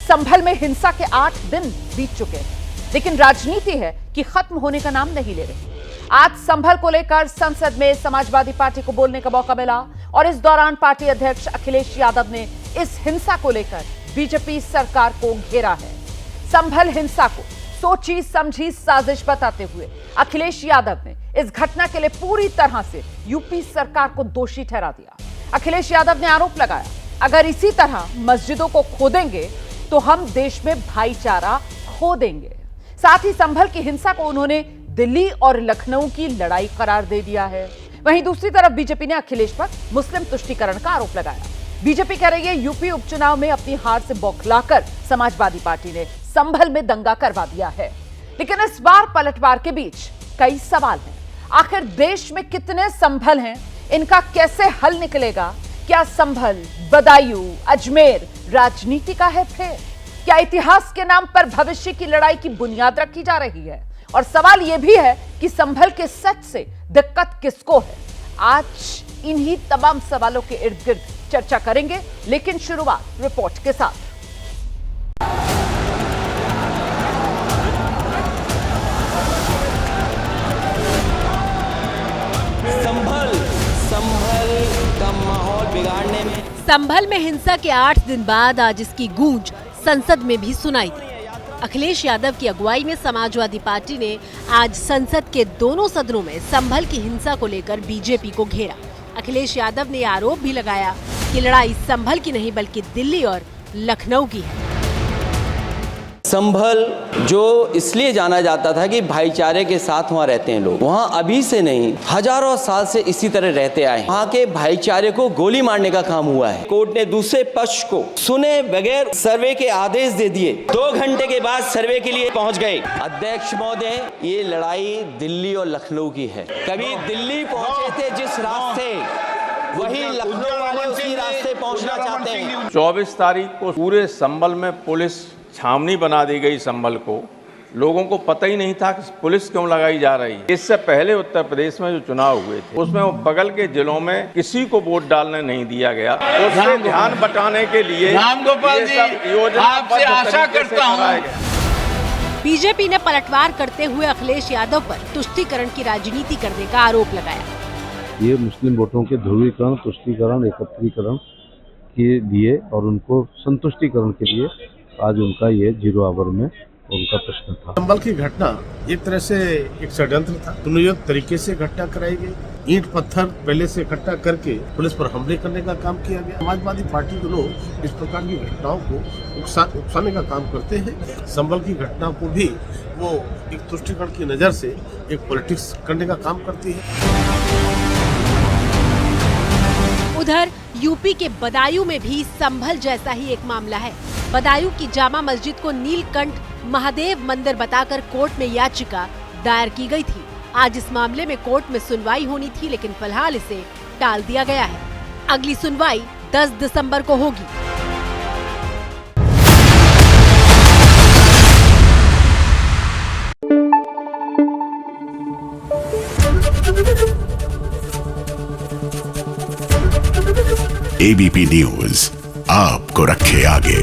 संभल में हिंसा के 8 दिन बीत चुके हैं, लेकिन राजनीति है कि खत्म होने का नाम नहीं ले रही। आज संभल को लेकर संसद में समाजवादी पार्टी को बोलने का मौका मिला और इस दौरान पार्टी अध्यक्ष अखिलेश यादव ने इस हिंसा को लेकर बीजेपी सरकार को घेरा है। संभल हिंसा को सोची समझी साजिश बताते हुए अखिलेश यादव ने इस घटना के लिए पूरी तरह से यूपी सरकार को दोषी ठहरा दिया। अखिलेश यादव ने आरोप लगाया, अगर इसी तरह मस्जिदों को खोदेंगे तो हम देश में भाईचारा खो देंगे। साथ ही संभल की हिंसा को उन्होंने दिल्ली और लखनऊ की लड़ाई करार दे दिया है। वहीं दूसरी तरफ बीजेपी ने अखिलेश पर मुस्लिम तुष्टीकरण का आरोप लगाया। बीजेपी कह रही है यूपी उपचुनाव में अपनी हार से बौखलाकर समाजवादी पार्टी ने संभल में दंगा करवा दिया है। लेकिन इस बार पलटवार के बीच कई सवाल हैं। आखिर देश में कितने संभल हैं, इनका कैसे हल निकलेगा? क्या संभल, बदायूं, अजमेर राजनीति का है फेर? क्या इतिहास के नाम पर भविष्य की लड़ाई की बुनियाद रखी जा रही है? और सवाल यह भी है कि संभल के सच से दिक्कत किसको है? आज इन्हीं तमाम सवालों के इर्द गिर्द चर्चा करेंगे, लेकिन शुरुआत रिपोर्ट के साथ। संभल का माहौल बिगाड़ने में संभल में हिंसा के 8 दिन बाद आज इसकी गूंज संसद में भी सुनाई दी। अखिलेश यादव की अगुवाई में समाजवादी पार्टी ने आज संसद के दोनों सदनों में संभल की हिंसा को लेकर बीजेपी को घेरा। अखिलेश यादव ने आरोप भी लगाया कि लड़ाई संभल की नहीं बल्कि दिल्ली और लखनऊ की है। संभल जो इसलिए जाना जाता था कि भाईचारे के साथ वहाँ रहते हैं लोग, वहाँ अभी से नहीं हजारों साल से इसी तरह रहते आए। वहाँ के भाईचारे को गोली मारने का काम हुआ है। कोर्ट ने दूसरे पक्ष को सुने बगैर सर्वे के आदेश दे दिए। 2 घंटे के बाद सर्वे के लिए पहुँच गए। अध्यक्ष महोदय, ये लड़ाई दिल्ली और लखनऊ की है। कभी दिल्ली पहुँचे थे जिस रास्ते, वही लखनऊ वाले उसी रास्ते पहुँचना चाहते हैं। 24 तारीख को पूरे संभल में पुलिस छावनी बना दी गई। संभल को लोगों को पता ही नहीं था कि पुलिस क्यों लगाई जा रही है। इससे पहले उत्तर प्रदेश में जो चुनाव हुए थे उसमें वो बगल के जिलों में किसी को वोट डालने नहीं दिया गया। उससे ध्यान बटाने के लिए रामगोपाल जी, आपसे आशा करता हूं। बीजेपी ने पलटवार करते हुए अखिलेश यादव पर तुष्टीकरण की राजनीति करने का आरोप लगाया। ये मुस्लिम वोटों के ध्रुवीकरण, तुष्टीकरण, एकत्रीकरण के लिए और उनको संतुष्टीकरण के लिए आज उनका ये 0 आवर में उनका प्रश्न था। संभल की घटना एक तरह से एक षड्यंत्र था। सुनियोजित तरीके से घटना कराई गई। ईंट पत्थर पहले से इकट्ठा करके पुलिस पर हमले करने का काम किया गया। समाजवादी पार्टी के लोग इस प्रकार की घटनाओं को उकसाने का काम करते हैं। संभल की घटना को भी वो एक तुष्टीकरण की नजर से एक पॉलिटिक्स करने का काम करती है। उधर यूपी के बदायूं में भी संभल जैसा ही एक मामला है। बदायूं की जामा मस्जिद को नीलकंठ महादेव मंदिर बताकर कोर्ट में याचिका दायर की गई थी। आज इस मामले में कोर्ट में सुनवाई होनी थी, लेकिन फिलहाल इसे टाल दिया गया है। अगली सुनवाई 10 दिसंबर को होगी। एबीपी न्यूज आपको रखे आगे।